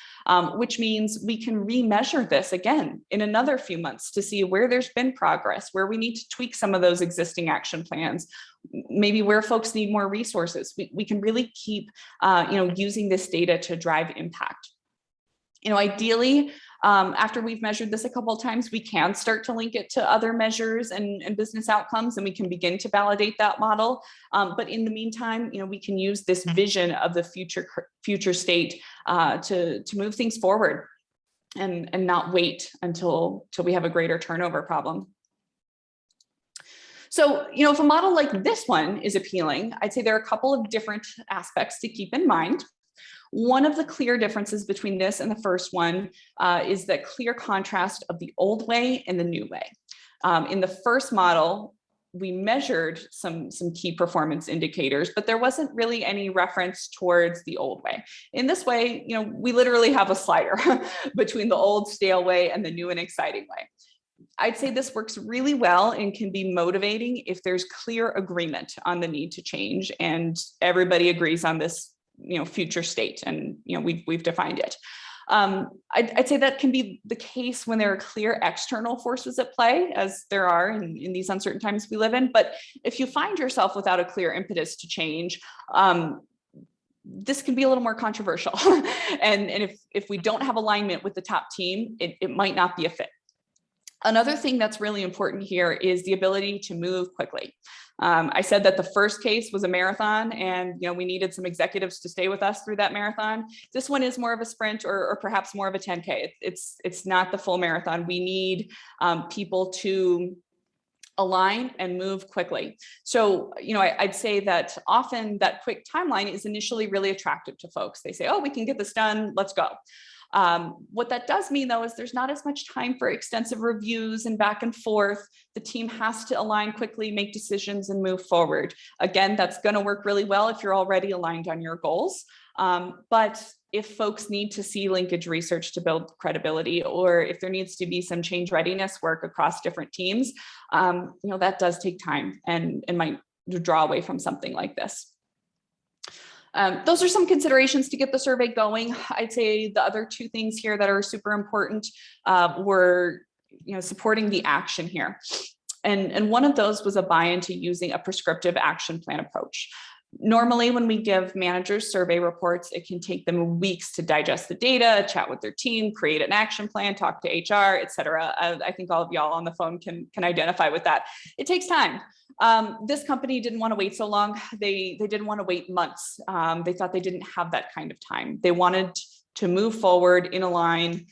which means we can remeasure this again in another few months to see where there's been progress, where we need to tweak some of those existing action plans, maybe where folks need more resources. We can really keep, using this data to drive impact. Ideally, after we've measured this a couple of times, we can start to link it to other measures and business outcomes, and we can begin to validate that model. But in the meantime, we can use this vision of the future state to move things forward and not wait until we have a greater turnover problem. So, if a model like this one is appealing, I'd say there are a couple of different aspects to keep in mind. One of the clear differences between this and the first one is that clear contrast of the old way and the new way. In the first model, we measured some key performance indicators, but there wasn't really any reference towards the old way. In this way, we literally have a slider between the old stale way and the new and exciting way. I'd say this works really well and can be motivating if there's clear agreement on the need to change and everybody agrees on this future state, and we've defined it. I'd say that can be the case when there are clear external forces at play, as there are in these uncertain times we live in. But if you find yourself without a clear impetus to change, this can be a little more controversial. and if we don't have alignment with the top team, it might not be a fit. Another thing that's really important here is the ability to move quickly. I said that the first case was a marathon, and we needed some executives to stay with us through that marathon. This one is more of a sprint, or perhaps more of a 10K. It's not the full marathon. We need people to align and move quickly. So, I'd say that often that quick timeline is initially really attractive to folks. They say, oh, we can get this done, let's go. What that does mean, though, is there's not as much time for extensive reviews and back and forth. The team has to align quickly, make decisions, and move forward. Again, that's going to work really well if you're already aligned on your goals. But if folks need to see linkage research to build credibility, or if there needs to be some change readiness work across different teams, that does take time and might draw away from something like this. Those are some considerations to get the survey going. I'd say the other two things here that are super important were supporting the action here. And one of those was a buy-in to using a prescriptive action plan approach. Normally, when we give managers survey reports, it can take them weeks to digest the data, chat with their team, create an action plan, talk to HR, et cetera. I think all of y'all on the phone can identify with that. It takes time. This company didn't want to wait so long. They didn't want to wait months. They thought they didn't have that kind of time. They wanted to move forward in a line,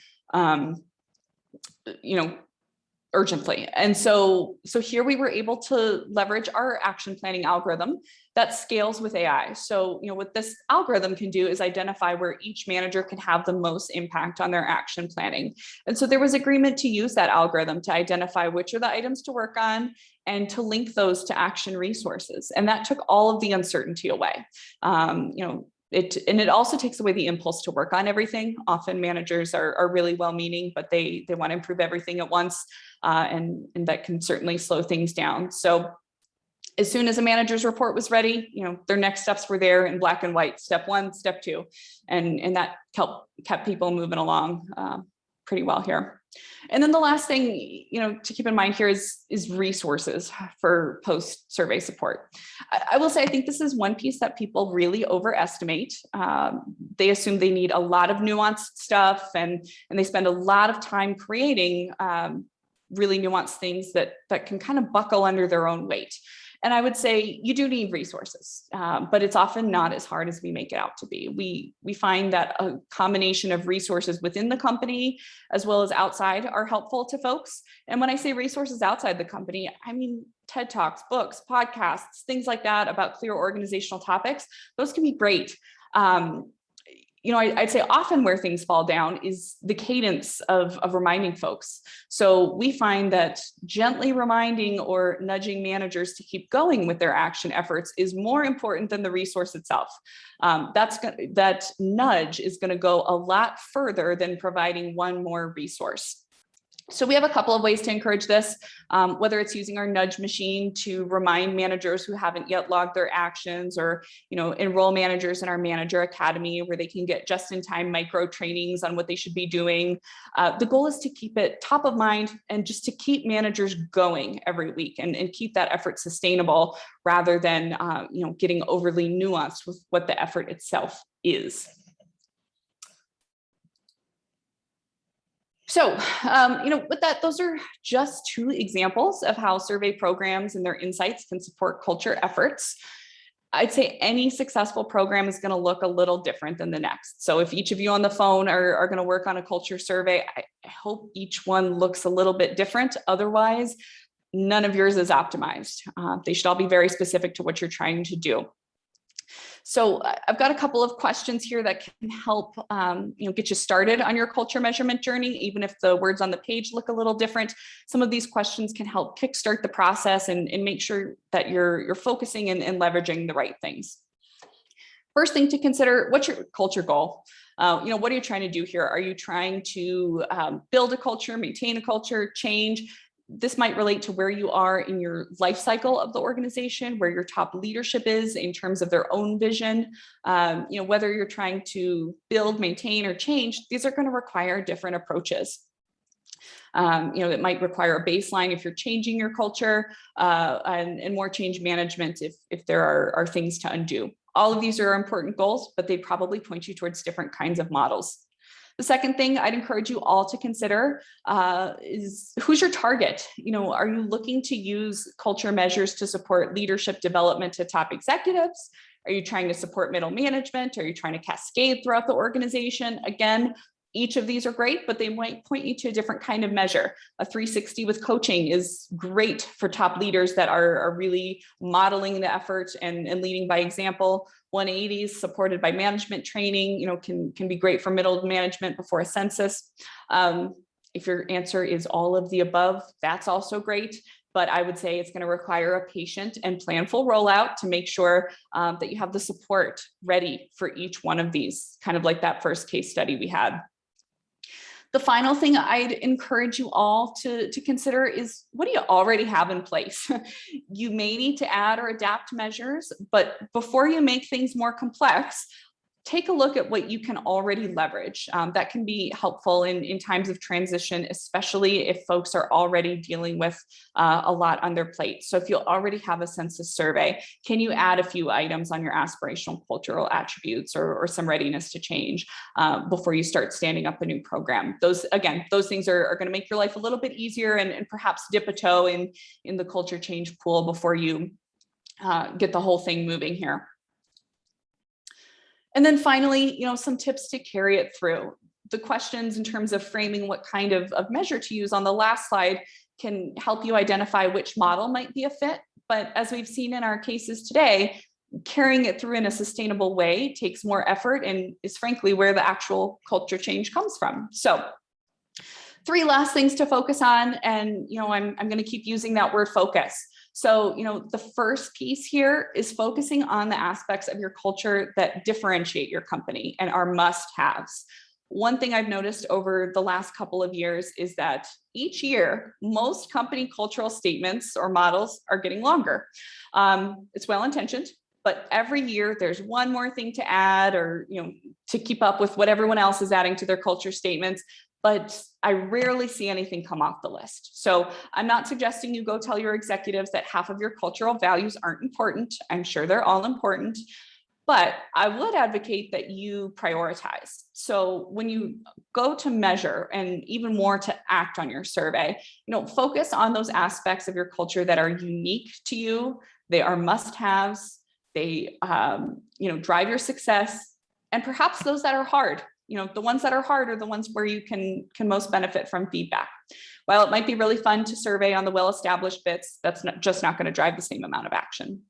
urgently. And so here we were able to leverage our action planning algorithm that scales with AI. So, what this algorithm can do is identify where each manager can have the most impact on their action planning. And so there was agreement to use that algorithm to identify which are the items to work on and to link those to action resources. And that took all of the uncertainty away. It also takes away the impulse to work on everything. Often managers are really well-meaning, but they want to improve everything at once, and that can certainly slow things down. So as soon as a manager's report was ready, their next steps were there in black and white, step 1, step 2, and that kept people moving along pretty well here. And then the last thing, to keep in mind here is resources for post-survey support. I will say, I think this is one piece that people really overestimate. They assume they need a lot of nuanced stuff, and they spend a lot of time creating really nuanced things that can kind of buckle under their own weight. And I would say you do need resources, but it's often not as hard as we make it out to be. We find that a combination of resources within the company as well as outside are helpful to folks. And when I say resources outside the company, I mean TED Talks, books, podcasts, things like that about clear organizational topics. Those can be great. I'd say often where things fall down is the cadence of reminding folks. So we find that gently reminding or nudging managers to keep going with their action efforts is more important than the resource itself. That nudge is going to go a lot further than providing one more resource. So we have a couple of ways to encourage this, whether it's using our nudge machine to remind managers who haven't yet logged their actions, or enroll managers in our manager academy where they can get just-in-time micro trainings on what they should be doing. The goal is to keep it top of mind and just to keep managers going every week and keep that effort sustainable rather than getting overly nuanced with what the effort itself is. So, with that, those are just 2 examples of how survey programs and their insights can support culture efforts. I'd say any successful program is going to look a little different than the next. So if each of you on the phone are going to work on a culture survey, I hope each one looks a little bit different. Otherwise, none of yours is optimized. They should all be very specific to what you're trying to do. So I've got a couple of questions here that can help get you started on your culture measurement journey, even if the words on the page look a little different. Some of these questions can help kickstart the process and make sure that you're focusing and leveraging the right things. First thing to consider, what's your culture goal? What are you trying to do here? Are you trying to build a culture, maintain a culture, change? This might relate to where you are in your life cycle of the organization, where your top leadership is in terms of their own vision. Whether you're trying to build, maintain, or change, these are going to require different approaches. It might require a baseline if you're changing your culture, and more change management if there are things to undo. All of these are important goals, but they probably point you towards different kinds of models. The second thing I'd encourage you all to consider is who's your target? Are you looking to use culture measures to support leadership development to top executives? Are you trying to support middle management? Are you trying to cascade throughout the organization? Again, each of these are great, but they might point you to a different kind of measure. A 360 with coaching is great for top leaders that are really modeling the effort and leading by example. 180s supported by management training, can be great for middle management before a census. If your answer is all of the above, that's also great. But I would say it's going to require a patient and planful rollout to make sure that you have the support ready for each one of these, kind of like that first case study we had. The final thing I'd encourage you all to consider is, what do you already have in place? You may need to add or adapt measures, but before you make things more complex, take a look at what you can already leverage. That can be helpful in times of transition, especially if folks are already dealing with a lot on their plate. So if you already have a census survey, can you add a few items on your aspirational cultural attributes or some readiness to change before you start standing up a new program? Those things are going to make your life a little bit easier and perhaps dip a toe in the culture change pool before you get the whole thing moving here. And then finally, some tips to carry it through. The questions in terms of framing what kind of measure to use on the last slide can help you identify which model might be a fit. But as we've seen in our cases today, carrying it through in a sustainable way takes more effort and is frankly where the actual culture change comes from. So 3 last things to focus on, and I'm going to keep using that word focus. So, the first piece here is focusing on the aspects of your culture that differentiate your company and are must-haves. One thing I've noticed over the last couple of years is that each year, most company cultural statements or models are getting longer. It's well-intentioned, but every year there's one more thing to add or, to keep up with what everyone else is adding to their culture statements. But I rarely see anything come off the list. So I'm not suggesting you go tell your executives that half of your cultural values aren't important. I'm sure they're all important, but I would advocate that you prioritize. So when you go to measure and even more to act on your survey, focus on those aspects of your culture that are unique to you. They are must-haves. They, drive your success, and perhaps those that are hard. The ones that are hard are the ones where you can most benefit from feedback. While it might be really fun to survey on the well-established bits, that's not going to drive the same amount of action.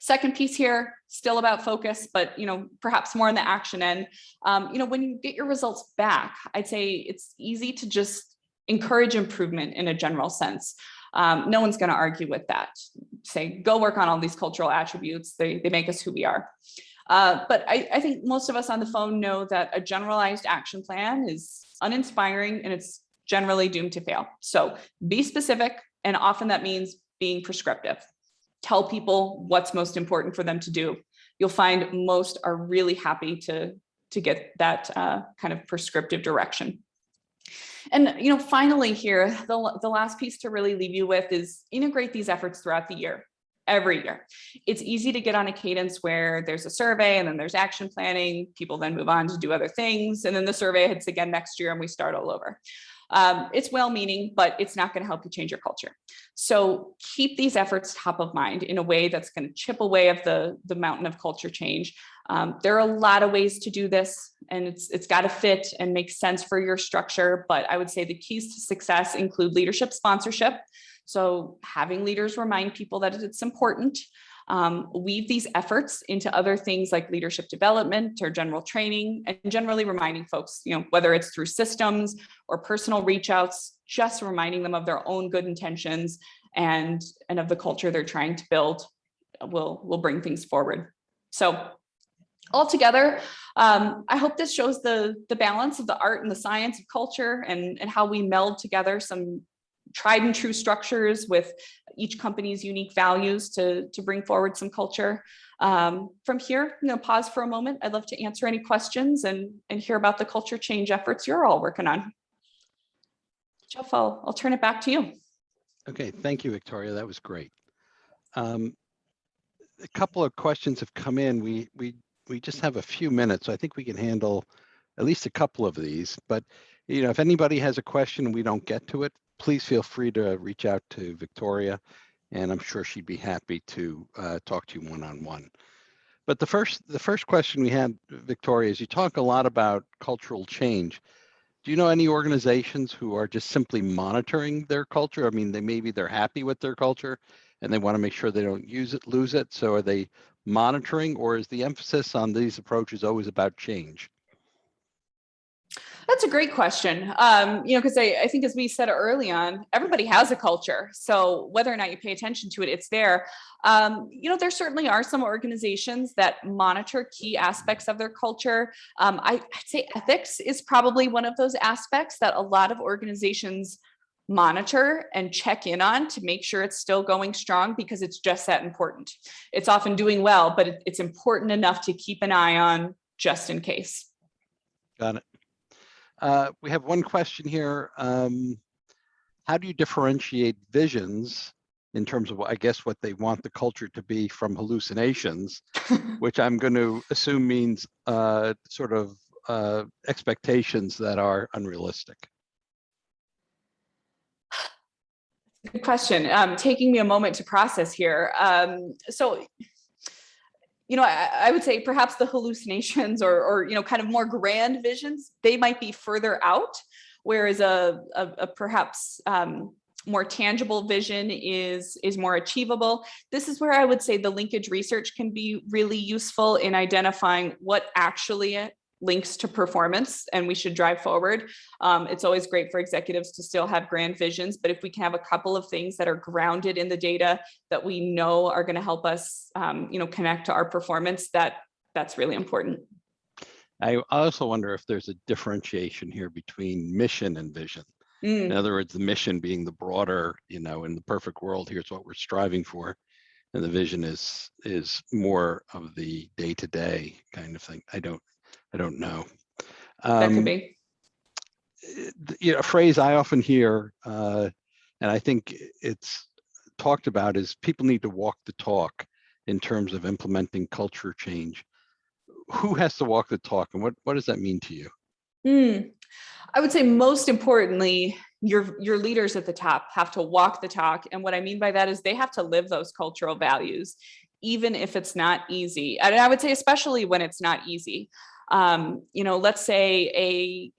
Second piece here, still about focus, but perhaps more on the action end. When you get your results back, I'd say it's easy to just encourage improvement in a general sense. No one's going to argue with that. Say, go work on all these cultural attributes. They make us who we are. But I think most of us on the phone know that a generalized action plan is uninspiring and it's generally doomed to fail. So be specific, and often that means being prescriptive. Tell people what's most important for them to do. You'll find most are really happy to get that kind of prescriptive direction. And finally here, the last piece to really leave you with is integrate these efforts throughout the year. Every year. It's easy to get on a cadence where there's a survey and then there's action planning. People then move on to do other things. And then the survey hits again next year and we start all over. It's well-meaning, but it's not going to help you change your culture. So keep these efforts top of mind in a way that's going to chip away at the mountain of culture change. There are a lot of ways to do this, and it's got to fit and make sense for your structure. But I would say the keys to success include leadership sponsorship. So having leaders remind people that it's important. Weave these efforts into other things like leadership development or general training, and generally reminding folks, whether it's through systems or personal reach outs, just reminding them of their own good intentions and of the culture they're trying to build will bring things forward. So altogether, I hope this shows the balance of the art and the science of culture and how we meld together some tried and true structures with each company's unique values to bring forward some culture. From here, pause for a moment. I'd love to answer any questions and hear about the culture change efforts you're all working on. Jeff, I'll turn it back to you. Okay, thank you, Victoria. That was great. A couple of questions have come in. We just have a few minutes, so I think we can handle at least a couple of these, but if anybody has a question and we don't get to it, please feel free to reach out to Victoria, and I'm sure she'd be happy to talk to you one-on-one. But the first question we had, Victoria, is you talk a lot about cultural change. Do you know any organizations who are just simply monitoring their culture? I mean, maybe they're happy with their culture and they want to make sure they don't lose it. So are they monitoring, or is the emphasis on these approaches always about change? That's a great question. Because I think, as we said early on, everybody has a culture. So whether or not you pay attention to it, it's there. There certainly are some organizations that monitor key aspects of their culture. I'd say ethics is probably one of those aspects that a lot of organizations monitor and check in on to make sure it's still going strong, because it's just that important. It's often doing well, but it's important enough to keep an eye on just in case. Got it. We have one question here. How do you differentiate visions in terms of, I guess, what they want the culture to be from hallucinations, which I'm going to assume means sort of expectations that are unrealistic? Good question. Taking me a moment to process here. I would say perhaps the hallucinations or kind of more grand visions, they might be further out, whereas a perhaps more tangible vision is more achievable. This is where I would say the linkage research can be really useful in identifying what actually links to performance and we should drive forward. It's always great for executives to still have grand visions, but if we can have a couple of things that are grounded in the data that we know are going to help us, connect to our performance, that's really important. I also wonder if there's a differentiation here between mission and vision. In other words, the mission being the broader, in the perfect world, here's what we're striving for. And the vision is more of the day-to-day kind of thing. I don't know. That could be. A phrase I often hear, and I think it's talked about, is people need to walk the talk in terms of implementing culture change. Who has to walk the talk, and what does that mean to you? I would say most importantly, your leaders at the top have to walk the talk. And what I mean by that is they have to live those cultural values, even if it's not easy. And I would say especially when it's not easy. Let's say a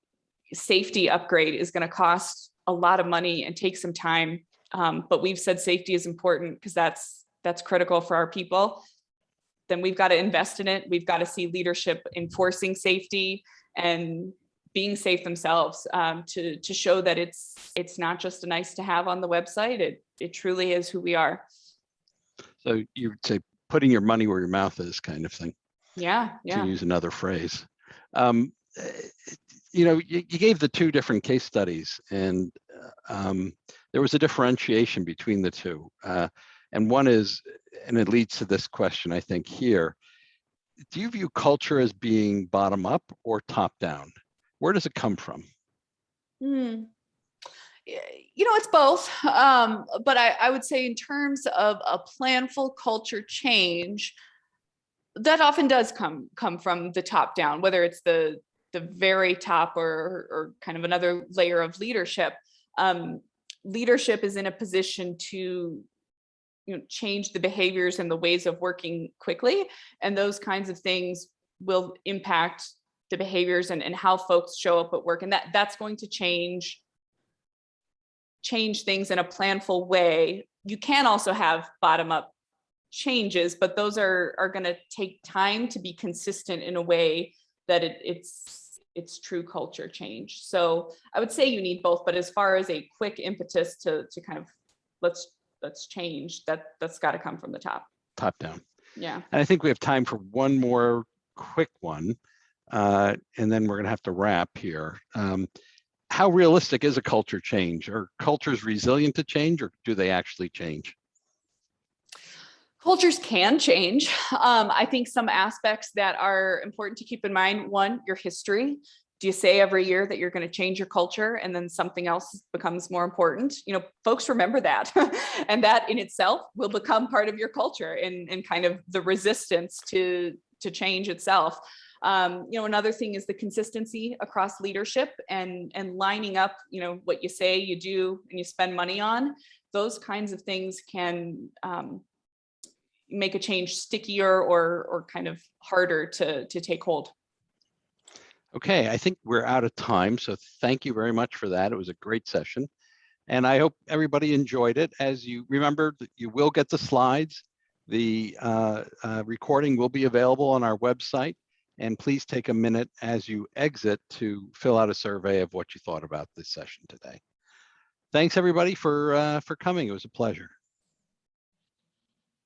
safety upgrade is going to cost a lot of money and take some time. But we've said safety is important because that's critical for our people. Then we've got to invest in it. We've got to see leadership enforcing safety and being safe themselves, to show that it's not just a nice to have on the website. It truly is who we are. So you would say putting your money where your mouth is, kind of thing. Yeah. To use another phrase. You gave the two different case studies, and there was a differentiation between the two. And one is, and it leads to this question, I think, here. Do you view culture as being bottom up or top down? Where does it come from? It's both. But I would say in terms of a planful culture change, that often does come from the top down, whether it's the very top or kind of another layer of leadership. Leadership is in a position to change the behaviors and the ways of working quickly, and those kinds of things will impact the behaviors and how folks show up at work, and that's going to change things in a planful way. You can also have bottom up changes, but those are going to take time to be consistent in a way that it's true culture change. So I would say you need both, but as far as a quick impetus to kind of let's change, that's got to come from the top down. Yeah. And I think we have time for one more quick one, and then we're going to have to wrap here. How realistic is a culture change? Are cultures resilient to change, or do they actually change? Cultures can change. I think some aspects that are important to keep in mind: one, your history. Do you say every year that you're going to change your culture and then something else becomes more important? Folks remember that. And that in itself will become part of your culture and kind of the resistance to change itself. Another thing is the consistency across leadership and lining up, what you say you do and you spend money on. Those kinds of things can make a change stickier or kind of harder to take hold. Okay, I think we're out of time, so thank you very much for that. It was a great session, and I hope everybody enjoyed it. As you remember, you will get the slides. The recording will be available on our website, and please take a minute as you exit to fill out a survey of what you thought about this session today. Thanks everybody for coming. It was a pleasure.